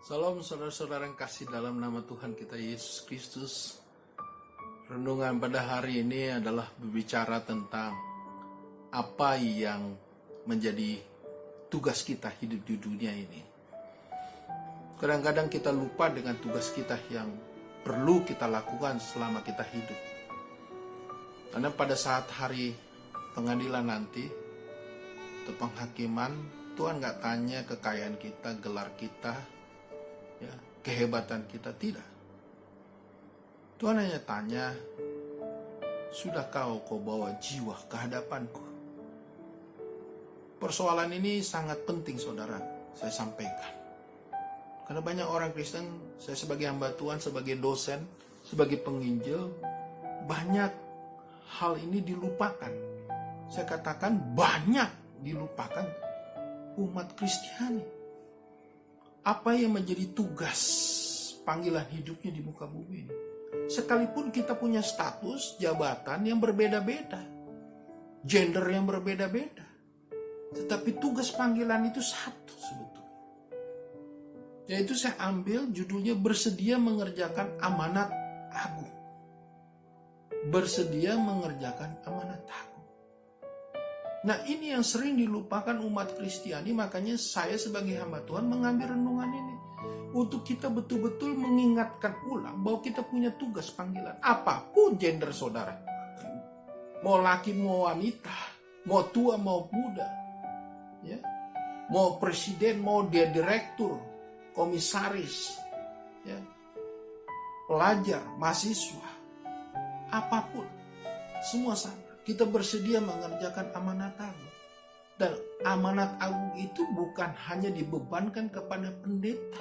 Salam saudara-saudara yang kasih dalam nama Tuhan kita Yesus Kristus. Renungan pada hari ini adalah berbicara tentang apa yang menjadi tugas kita hidup di dunia ini. Kadang-kadang kita lupa dengan tugas kita yang perlu kita lakukan selama kita hidup. Karena pada saat hari pengadilan nanti, atau penghakiman, Tuhan gak tanya kekayaan kita, gelar kita, kehebatan kita, tidak. Tuhan hanya tanya, sudah kau bawa jiwa ke hadapanku? Persoalan ini sangat penting saudara, saya sampaikan. Karena banyak orang Kristen, saya sebagai hamba Tuhan, sebagai dosen, sebagai penginjil, banyak hal ini dilupakan. Saya katakan banyak dilupakan umat Kristiani. Apa yang menjadi tugas panggilan hidupnya di muka bumi ini. Sekalipun kita punya status, jabatan yang berbeda-beda, gender yang berbeda-beda, tetapi tugas panggilan itu satu sebetulnya. Yaitu saya ambil judulnya bersedia mengerjakan amanat agung. Bersedia mengerjakan amanat agung. Nah, ini yang sering dilupakan umat Kristiani, makanya saya sebagai hamba Tuhan mengambil renungan ini untuk kita betul-betul mengingatkan ulang bahwa kita punya tugas panggilan. Apapun gender saudara, mau laki mau wanita, mau tua mau muda, ya, mau presiden mau dia direktur, komisaris, ya, pelajar, mahasiswa, apapun, semua sama. Kita bersedia mengerjakan amanat agung. Dan amanat agung itu bukan hanya dibebankan kepada pendeta.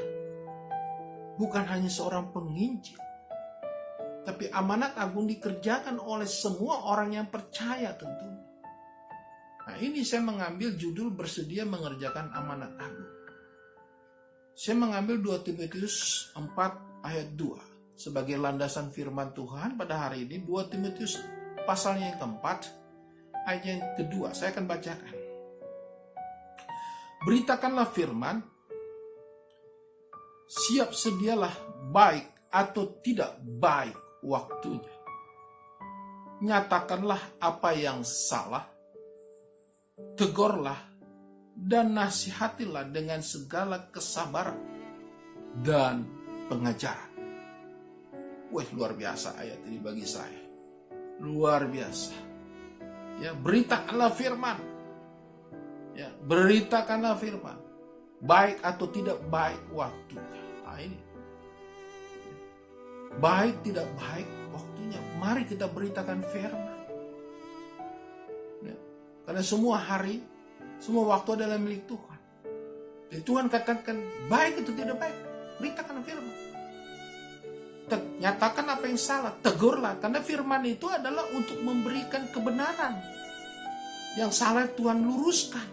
Bukan hanya seorang penginjil. Tapi amanat agung dikerjakan oleh semua orang yang percaya tentunya. Nah, ini saya mengambil judul bersedia mengerjakan amanat agung. Saya mengambil 2 Timotius 4 ayat 2 sebagai landasan firman Tuhan pada hari ini. 2 Timotius pasalnya yang keempat, ayat yang kedua, saya akan bacakan. Beritakanlah firman, siap sedialah baik atau tidak baik waktunya. Nyatakanlah apa yang salah, tegurlah dan nasihatilah dengan segala kesabaran dan pengajaran. Wah, luar biasa ayat ini bagi saya. Luar biasa. Ya, beritakanlah firman. Ya, beritakanlah firman. Baik atau tidak baik waktunya. Nah, ini. Baik tidak baik waktunya. Mari kita beritakan firman. Ya, karena semua hari, semua waktu adalah milik Tuhan. Jadi Tuhan katakan baik atau tidak baik, beritakanlah firman. Nyatakan apa yang salah, tegurlah. Karena firman itu adalah untuk memberikan kebenaran. Yang salah Tuhan luruskan.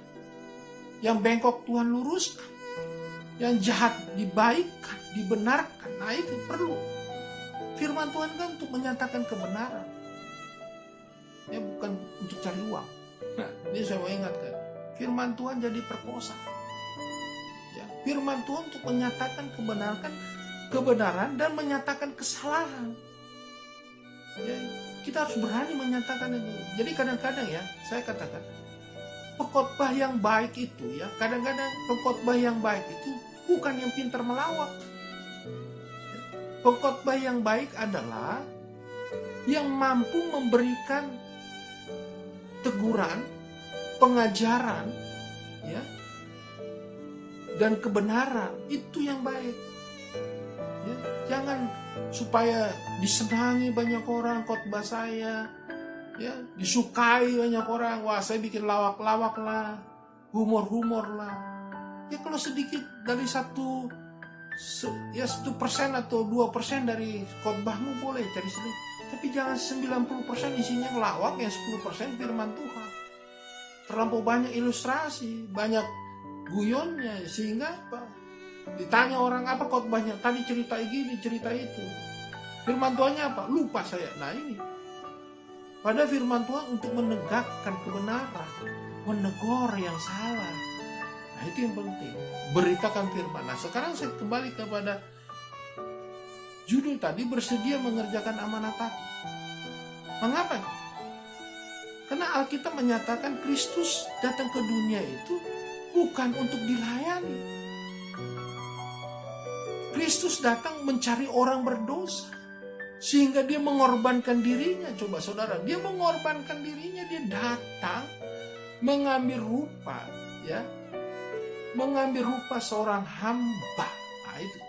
Yang bengkok Tuhan luruskan. Yang jahat dibaikkan, dibenarkan. Nah, itu perlu. Firman Tuhan kan untuk menyatakan kebenaran. Ya, bukan untuk cari uang. Nah, ini saya mau ingatkan. Firman Tuhan jadi perkosa. Ya, firman Tuhan untuk menyatakan kebenaran dan menyatakan kesalahan. Ya, kita harus berani menyatakan itu. Jadi kadang-kadang ya, saya katakan pengkhotbah yang baik itu ya, kadang-kadang pengkhotbah yang baik itu bukan yang pintar melawak. Pengkhotbah yang baik adalah yang mampu memberikan teguran, pengajaran, ya, dan kebenaran. Itu yang baik. Ya, jangan supaya disenangi banyak orang khotbah saya, ya, disukai banyak orang. Wah, saya bikin lawak-lawak lah, humor-humor lah. Ya, kalau sedikit dari 1% atau 2% dari khotbahmu boleh cari sedikit. Tapi jangan 90% isinya lawak, yang 10% firman Tuhan. Terlampau banyak ilustrasi, banyak guyonnya, sehingga apa? Ditanya orang apa khotbahnya, tadi cerita gini, cerita itu. Firman Tuhannya apa? Lupa saya. Nah, ini. Pada firman Tuhan untuk menegakkan kebenaran, menegur yang salah. Nah, itu yang penting. Beritakan firman. Nah, sekarang saya kembali kepada judul tadi, bersedia mengerjakan amanat aku. Mengapa? Karena Alkitab menyatakan Kristus datang ke dunia itu bukan untuk dilayani. Kristus datang mencari orang berdosa. Sehingga dia mengorbankan dirinya. Coba saudara, dia mengorbankan dirinya. Dia datang mengambil rupa, ya, mengambil rupa seorang hamba. Nah, itu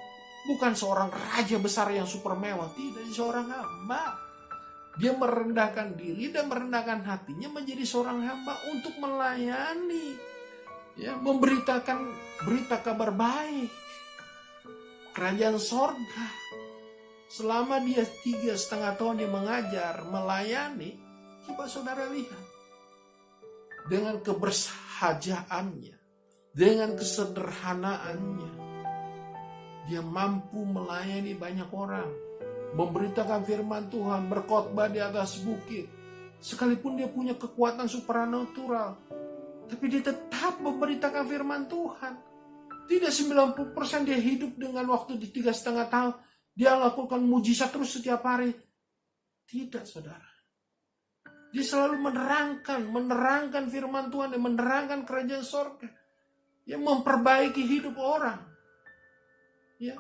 bukan seorang raja besar yang super mewah, tidak, seorang hamba. Dia merendahkan diri dan merendahkan hatinya menjadi seorang hamba untuk melayani, ya, memberitakan berita kabar baik kerajaan sorga. Selama dia 3,5 tahun dia mengajar, melayani, coba saudara lihat, dengan kebersahajaannya, dengan kesederhanaannya, dia mampu melayani banyak orang, memberitakan firman Tuhan, berkhotbah di atas bukit. Sekalipun dia punya kekuatan supranatural, tapi dia tetap memberitakan firman Tuhan. Tidak 90% dia hidup dengan waktu di 3,5 tahun, dia lakukan mujizat terus setiap hari. Tidak, saudara. Dia selalu menerangkan firman Tuhan dan menerangkan kerajaan sorga, yang memperbaiki hidup orang. Ya.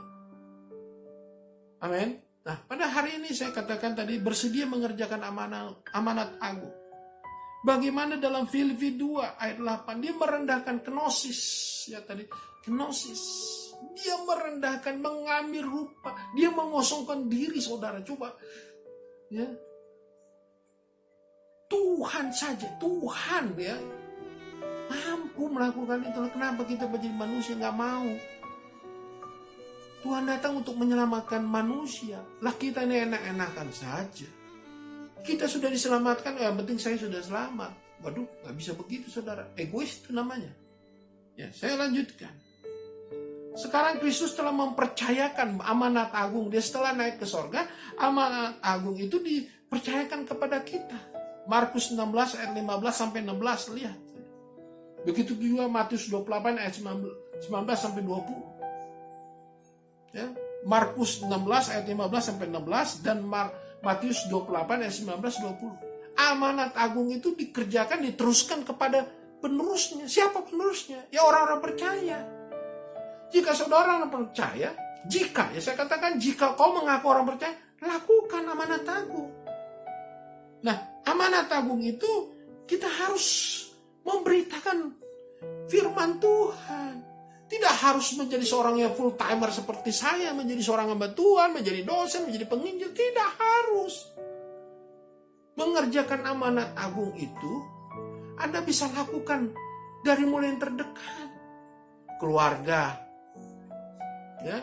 Amin. Nah, pada hari ini saya katakan tadi, bersedia mengerjakan amanat agung. Bagaimana dalam Filipi 2 ayat 8, dia merendahkan kenosis, ya tadi, kenosis. Dia merendahkan, mengambil rupa, dia mengosongkan diri, saudara. Coba, ya, Tuhan saja, Tuhan, ya, mampu melakukan itu. Kenapa kita menjadi manusia nggak mau? Tuhan datang untuk menyelamatkan manusia. Lah kita ini enak-enakan saja. Kita sudah diselamatkan, yang penting saya sudah selamat. Waduh, nggak bisa begitu, saudara. Egois itu namanya. Ya, saya lanjutkan. Sekarang Kristus telah mempercayakan amanat agung. Dia setelah naik ke sorga, amanat agung itu dipercayakan kepada kita. Markus 16 ayat 15 sampai 16, lihat. Begitu juga Matius 28 ayat 19 sampai 20. Ya, Markus 16 ayat 15 sampai 16 dan Matius 28 ayat 19-20. Amanat agung itu dikerjakan, diteruskan kepada penerusnya. Siapa penerusnya? Ya orang-orang percaya. Jika saudara orang percaya, saya katakan jika kau mengaku orang percaya, lakukan amanat agung. Nah, amanat agung itu kita harus memberitakan firman Tuhan. Tidak harus menjadi seorang yang full timer seperti saya, menjadi seorang hamba Tuhan, menjadi dosen, menjadi penginjil. Tidak harus. Mengerjakan amanat agung itu Anda bisa lakukan dari mulai yang terdekat. Keluarga. Ya.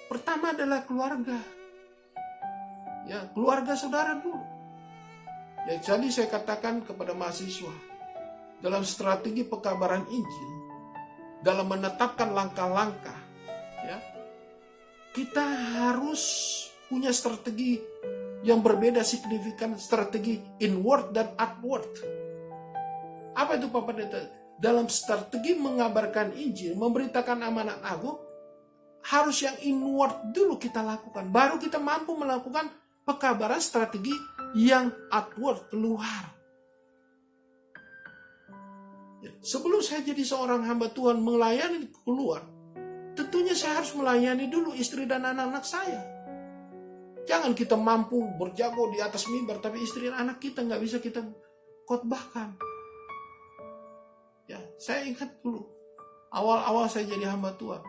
Pertama adalah keluarga. Ya, keluarga saudara dulu. Ya, jadi saya katakan kepada mahasiswa, dalam strategi pekabaran Injil, dalam menetapkan langkah-langkah, ya, kita harus punya strategi yang berbeda signifikan, strategi inward dan outward. Apa itu Pak Pendeta? Dalam strategi mengabarkan Injil, memberitakan amanat agung, harus yang inward dulu kita lakukan. Baru kita mampu melakukan pekabaran strategi yang outward, keluar. Sebelum saya jadi seorang hamba Tuhan melayani keluar, tentunya saya harus melayani dulu istri dan anak-anak saya. Jangan kita mampu berjago di atas mimbar, tapi istri dan anak kita nggak bisa kita khotbahkan. Ya, saya ingat dulu, awal-awal saya jadi hamba Tuhan,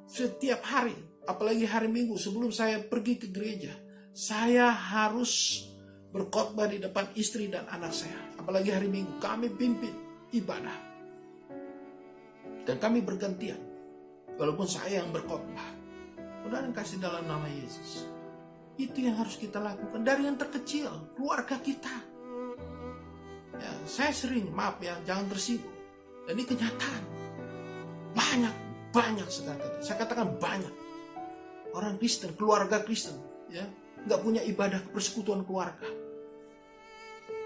setiap hari, apalagi hari Minggu sebelum saya pergi ke gereja, saya harus berkhotbah di depan istri dan anak saya. Apalagi hari Minggu, kami pimpin ibadah. Dan kami bergantian. Walaupun saya yang berkhotbah, saudara kasih dalam nama Yesus. Itu yang harus kita lakukan dari yang terkecil, keluarga kita. Ya, saya sering, maaf ya, jangan tersinggung. Dan ini kenyataan. Banyak sekali. Saya katakan banyak. Orang Kristen, keluarga Kristen, ya, nggak punya ibadah persekutuan keluarga.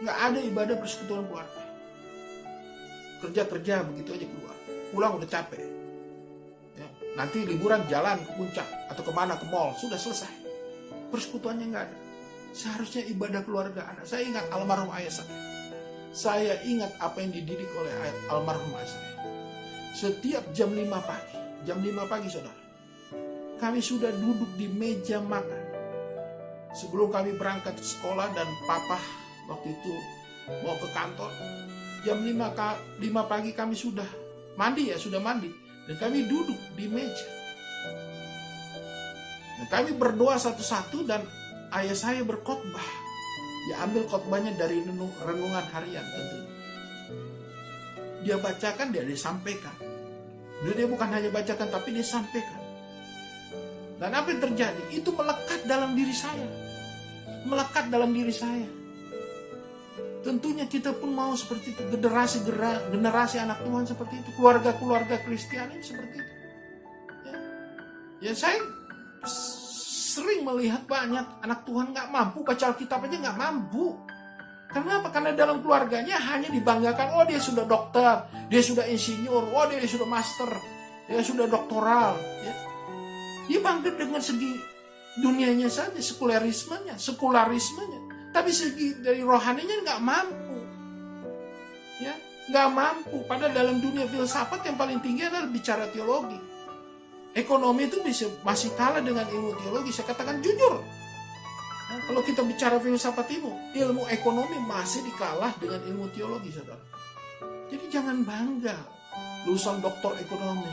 Nggak ada ibadah persekutuan keluarga. Kerja begitu aja keluar. pulang udah capek. Ya, nanti liburan jalan ke puncak atau kemana, ke mall, sudah selesai. Persekutuannya nggak ada. Seharusnya ibadah keluarga ada. Saya ingat almarhum ayah saya. Saya ingat apa yang dididik oleh almarhum ayah saya. Setiap jam 5 pagi saudara, kami sudah duduk di meja makan. Sebelum kami berangkat ke sekolah dan papa waktu itu mau ke kantor, jam 5 pagi kami sudah mandi. Dan kami duduk di meja. Dan kami berdoa satu-satu dan ayah saya berkhotbah. Dia ambil khotbahnya dari renungan harian tentunya. Dia bacakan, dia sampaikan. Dia bukan hanya bacakan tapi dia sampaikan. Dan apa yang terjadi? Itu melekat dalam diri saya. Melekat dalam diri saya. Tentunya kita pun mau seperti itu. Generasi anak Tuhan seperti itu. Keluarga-keluarga Kristiani seperti itu. Ya saya sering melihat banyak anak Tuhan gak mampu. Baca Alkitab aja gak mampu. Kenapa? Karena dalam keluarganya hanya dibanggakan. Oh, dia sudah dokter. Dia sudah insinyur. Oh, dia sudah master. Dia sudah doktoral. Ya. Dia bangga dengan segi dunianya saja, sekularismenya. Tapi segi dari rohaninya nggak mampu. Ya, nggak mampu. Padahal dalam dunia filsafat yang paling tinggi adalah bicara teologi. Ekonomi itu masih kalah dengan ilmu teologi. Saya katakan jujur. Nah, kalau kita bicara filsafat ilmu ekonomi masih dikalah dengan ilmu teologi, saudara. Jadi jangan bangga lulusan doktor ekonomi.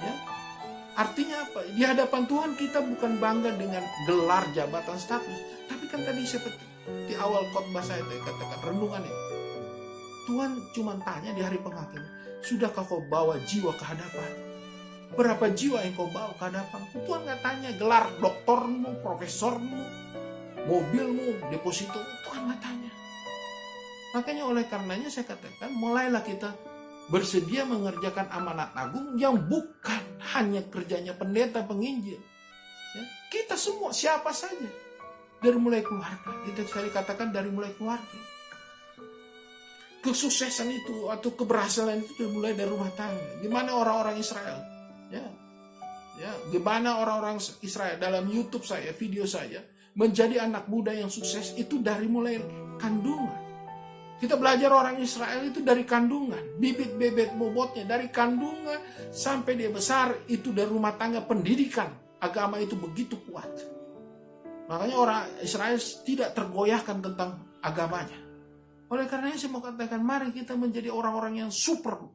Ya. Artinya apa? Di hadapan Tuhan kita bukan bangga dengan gelar, jabatan, status. Tapi kan tadi seperti di awal khotbah saya katakan renungan ini. Tuhan cuma tanya di hari penghakiman, sudahkah kau bawa jiwa ke hadapan? Berapa jiwa yang kau bawa ke hadapan? Tuhan nggak tanya gelar doktormu, profesormu, mobilmu, deposito. Tuhan nggak tanya. Makanya oleh karenanya saya katakan, mulailah kita bersedia mengerjakan amanat agung yang bukan hanya kerjanya pendeta, penginjil. Ya, kita semua, siapa saja. Dari mulai keluarga. Kita sekali katakan dari mulai keluarga. Kesuksesan itu atau keberhasilan itu dimulai dari rumah tangga. Gimana orang-orang Israel? Ya, gimana orang-orang Israel dalam YouTube saya, video saya, menjadi anak muda yang sukses itu dari mulai kandungan. Kita belajar orang Israel itu dari kandungan, bibit bebet bobotnya dari kandungan sampai dia besar itu dari rumah tangga. Pendidikan agama itu begitu kuat. Makanya orang Israel tidak tergoyahkan tentang agamanya. Oleh karenanya saya mau katakan, mari kita menjadi orang-orang yang super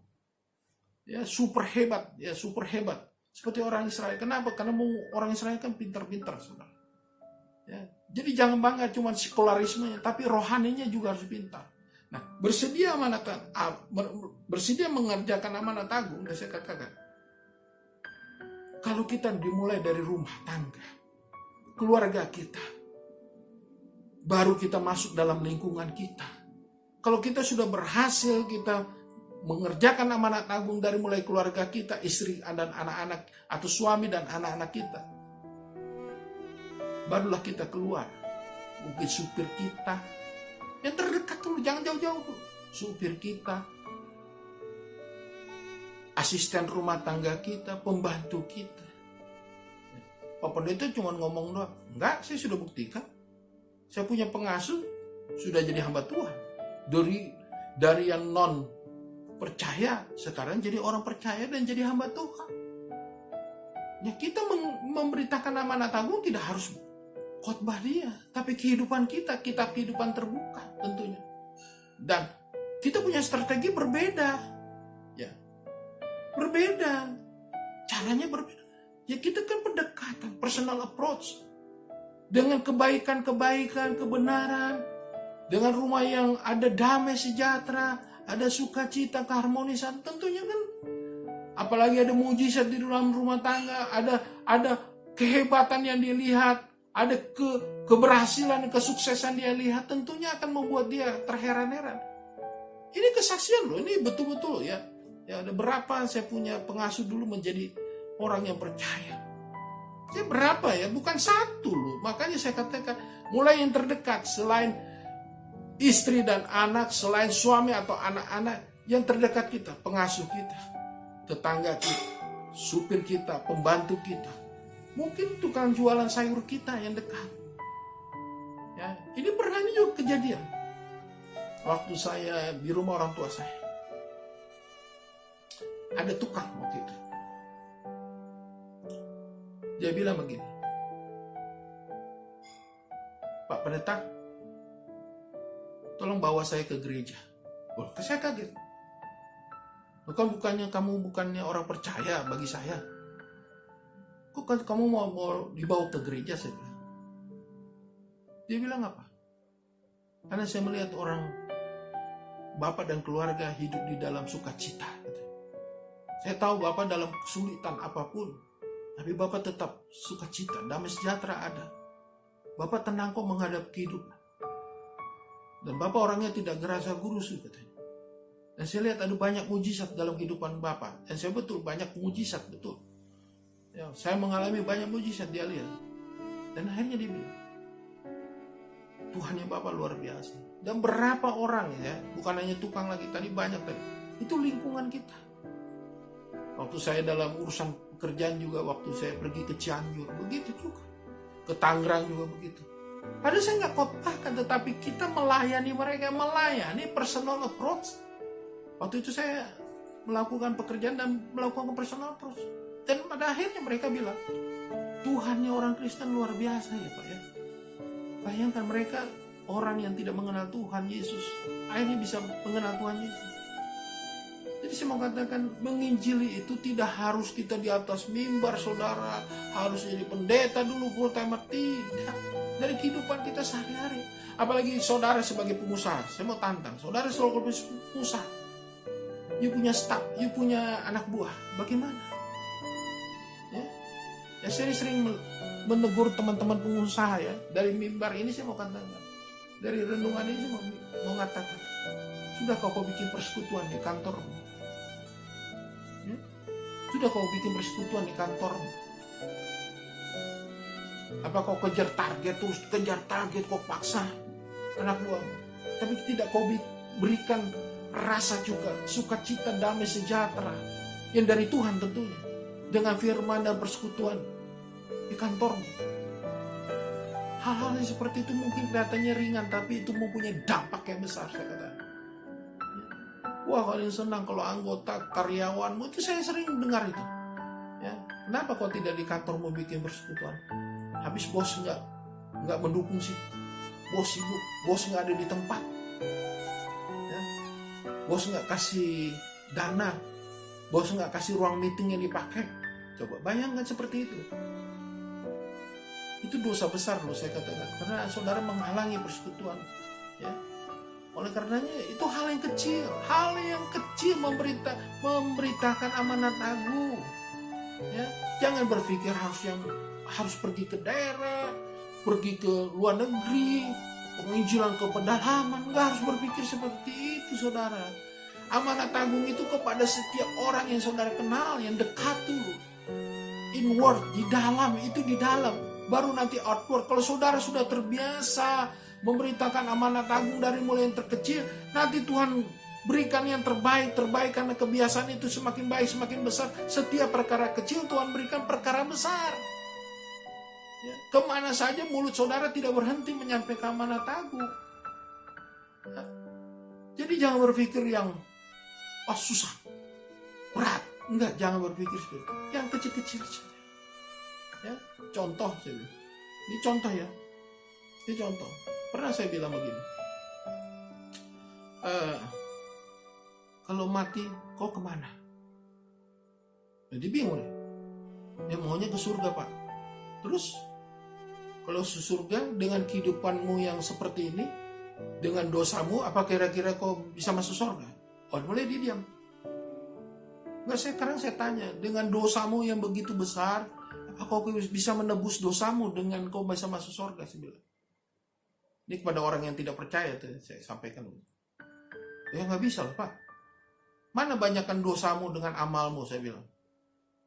hebat, seperti orang Israel. Kenapa? Karena orang Israel kan pintar-pintar, saudara. Ya, jadi jangan bangga cuma sekularismenya, tapi rohaninya juga harus pintar. Nah, bersedia mengerjakan amanat agung, dan saya katakan, kalau kita dimulai dari rumah tangga, keluarga kita, baru kita masuk dalam lingkungan kita. Kalau kita sudah berhasil, kita mengerjakan amanat agung dari mulai keluarga kita, istri dan anak-anak, atau suami dan anak-anak kita, barulah kita keluar. Mungkin supir kita, yang terdekat dulu, jangan jauh-jauh dulu. Supir kita, asisten rumah tangga kita, pembantu kita. Pak Pendeta cuma ngomong doang. Enggak, saya sudah buktikan. Saya punya pengasuh, sudah jadi hamba Tuhan. Dari yang non percaya, sekarang jadi orang percaya dan jadi hamba Tuhan. Ya, kita memberitakan amanat agung tidak harus khotbah dia, tapi kehidupan kita, kitab kehidupan terbuka tentunya. Dan kita punya strategi berbeda. Ya. Berbeda. Caranya berbeda. Ya, kita kan pendekatan, personal approach. Dengan kebaikan-kebaikan, kebenaran, dengan rumah yang ada damai sejahtera, ada sukacita, keharmonisan, tentunya kan. Apalagi ada mujizat di dalam rumah tangga, ada kehebatan yang dilihat, ada keberhasilan, kesuksesan dia lihat, tentunya akan membuat dia terheran-heran. Ini kesaksian loh, ini betul-betul ya. Ya, ada berapa saya punya pengasuh dulu menjadi orang yang percaya. Saya berapa ya, bukan satu loh. Makanya saya katakan, mulai yang terdekat, selain istri dan anak, selain suami atau anak-anak, Yang terdekat kita, pengasuh kita, tetangga kita, supir kita, pembantu kita, mungkin tukang jualan sayur kita yang dekat. Ya, ini pernah juga kejadian waktu saya di rumah orang tua saya. Ada tukang waktu itu. Dia bilang begini, Pak Pendeta, tolong bawa saya ke gereja. Oh, saya kaget. Bukannya orang percaya bagi saya. Kok kamu mau dibawa ke gereja? Saya bilang. Dia bilang apa? Karena saya melihat orang Bapak dan keluarga hidup di dalam sukacita. Saya tahu Bapak dalam kesulitan apapun, tapi Bapak tetap sukacita, damai sejahtera ada. Bapak tenang kok menghadapi kehidupan. Dan Bapak orangnya tidak gerasa gurusu katanya. Dan saya lihat ada banyak mujizat dalam kehidupan Bapak. Dan saya betul banyak mujizat, betul. Ya, saya mengalami banyak mujizat, dia lihat. Dan akhirnya dia bilang, Tuhannya Bapak luar biasa. Dan berapa orang ya, bukan hanya tukang lagi, tadi banyak tadi. Itu lingkungan kita. Waktu saya dalam urusan pekerjaan juga, waktu saya pergi ke Cianjur, begitu juga. Ke Tangerang juga begitu. Padahal saya nggak khotbahkan, tetapi kita melayani mereka, melayani personal approach. Waktu itu saya melakukan pekerjaan dan melakukan personal approach. Dan pada akhirnya mereka bilang, Tuhannya orang Kristen luar biasa ya Pak ya. Bayangkan mereka orang yang tidak mengenal Tuhan Yesus, akhirnya bisa mengenal Tuhan Yesus. Jadi saya mau katakan, menginjili itu tidak harus kita di atas mimbar, saudara, harus jadi pendeta dulu full timer, tidak. Dari kehidupan kita sehari-hari. Apalagi saudara sebagai pengusaha, saya mau tantang, saudara sebagai pengusaha, you punya staff, you punya anak buah, bagaimana? Ya saya sering menegur teman-teman pengusaha ya, dari mimbar ini saya mau katakan, dari renungan ini saya mau katakan, sudah kau bikin persekutuan di kantormu? Sudah kau bikin persekutuan di kantormu? Apa kau kejar target, terus kejar target, kau paksa anak buahmu, tapi tidak kau berikan rasa juga sukacita, damai sejahtera yang dari Tuhan tentunya, dengan firman dan persekutuan di kantormu. Hal-hal yang seperti itu mungkin kelihatannya ringan, tapi itu mempunyai dampak yang besar, saya katakan. Wah, kalian senang kalau anggota karyawanmu, itu saya sering dengar itu. Ya, kenapa kau tidak di kantormu bikin persekutuan? Habis bos nggak mendukung sih, bos sibuk, bos nggak ada di tempat, ya. Bos nggak kasih dana, bos nggak kasih ruang meeting yang dipakai. Coba bayangkan seperti itu. Itu dosa besar loh saya katakan, karena saudara menghalangi persekutuan. Ya. Oleh karenanya itu hal yang kecil memberitakan amanat agung. Ya, jangan berpikir harus pergi ke daerah, pergi ke luar negeri, penginjilan ke pedalaman. Nggak harus berpikir seperti itu, saudara. Amanat agung itu kepada setiap orang yang saudara kenal, yang dekat dulu. Inward, di dalam, itu di dalam. Baru nanti outward. Kalau saudara sudah terbiasa memberitakan amanat agung dari mulai yang terkecil, nanti Tuhan berikan yang terbaik karena kebiasaan itu semakin baik, semakin besar. Setiap perkara kecil Tuhan berikan perkara besar. Ya, kemana saja mulut saudara tidak berhenti menyampaikan amanat agung. Ya. Jadi jangan berpikir yang susah, berat. Enggak, jangan berpikir seperti itu. Yang kecil-kecil saja. Ya, contoh saya bilang. Ini contoh ya. Ini contoh. Pernah saya bilang begini. Kalau mati, kau kemana? Jadi bingung deh. Dia maunya ke surga, Pak. Terus, kalau ke surga dengan kehidupanmu yang seperti ini, dengan dosamu, apa kira-kira kau bisa masuk surga? Mulai dia diam. Sekarang saya tanya, dengan dosamu yang begitu besar, apa kau bisa menebus dosamu dengan kau bisa masuk surga? Saya bilang. Ini kepada orang yang tidak percaya tuh saya sampaikan. Ya nggak bisa lah Pak. Mana banyakkan dosamu dengan amalmu, saya bilang.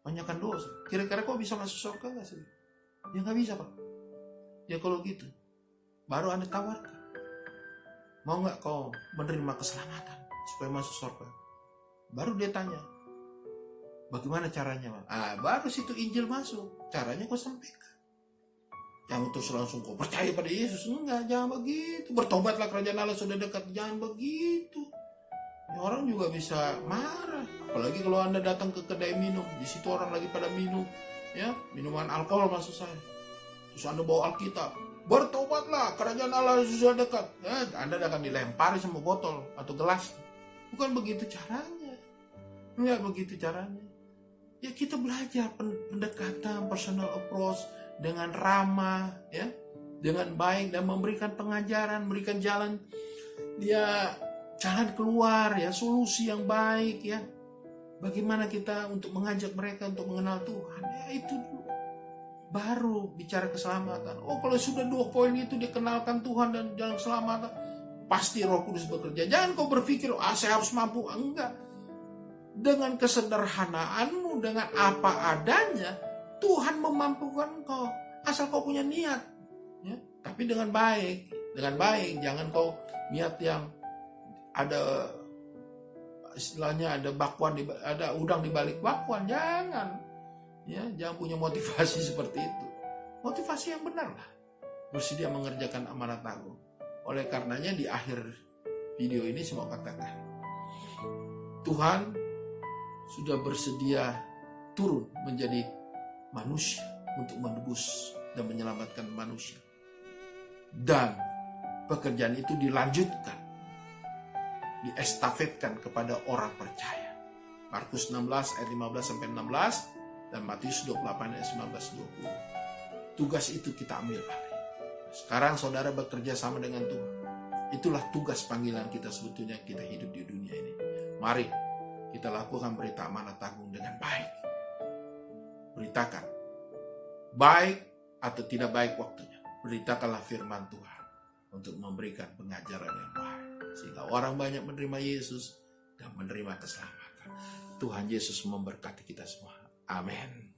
Banyakkan dosa. Kira-kira kau bisa masuk surga nggak sih? Ya nggak bisa Pak. Ya kalau gitu, baru Anda tawarkan. Mau nggak kau menerima keselamatan supaya masuk surga? Baru dia tanya, bagaimana caranya? Baru situ Injil masuk. Caranya kau sampaikan. Jangan terus langsung kau percaya pada Yesus. Enggak, jangan begitu. Bertobatlah, kerajaan Allah sudah dekat. Jangan begitu. Ya, orang juga bisa marah. Apalagi kalau Anda datang ke kedai minum, di situ orang lagi pada minum, ya, minuman alkohol maksud saya. Terus Anda bawa Alkitab, bertobatlah, kerajaan Allah sudah dekat. Ya, Anda akan dilempari sama botol atau gelas. Bukan begitu caranya. Enggak begitu caranya. Ya, kita belajar pendekatan, personal approach dengan ramah, ya, dengan baik, dan memberikan pengajaran, memberikan jalan keluar, ya, solusi yang baik, ya. Bagaimana kita untuk mengajak mereka untuk mengenal Tuhan, ya, itu dulu. Baru bicara keselamatan. Kalau sudah 2 poin itu dikenalkan Tuhan dan jalan keselamatan, pasti Roh Kudus bekerja. Jangan kau berpikir, saya harus mampu. Enggak. Dengan kesederhanaanmu, dengan apa adanya, Tuhan memampukan kau. Asal kau punya niat, ya. Tapi dengan baik. Jangan kau niat yang ada, istilahnya ada bakwan, ada udang di balik bakwan. Jangan, ya, jangan punya motivasi seperti itu. Motivasi yang benar lah. Bersedia mengerjakan amanat agung. Oleh karenanya di akhir video ini saya mau katakan, Tuhan sudah bersedia turun menjadi manusia untuk menebus dan menyelamatkan manusia. Dan pekerjaan itu dilanjutkan, diestafetkan kepada orang percaya. Markus 16 ayat 15-16 dan Matius 28 ayat 19-20. Tugas itu kita ambil alih. Sekarang saudara bekerja sama dengan Tuhan. Itulah tugas panggilan kita sebetulnya, kita hidup di dunia ini. Mari kita lakukan berita amanat agung dengan baik. Beritakan, baik atau tidak baik waktunya, beritakanlah firman Tuhan untuk memberikan pengajaran yang baik, sehingga orang banyak menerima Yesus dan menerima keselamatan. Tuhan Yesus memberkati kita semua. Amin.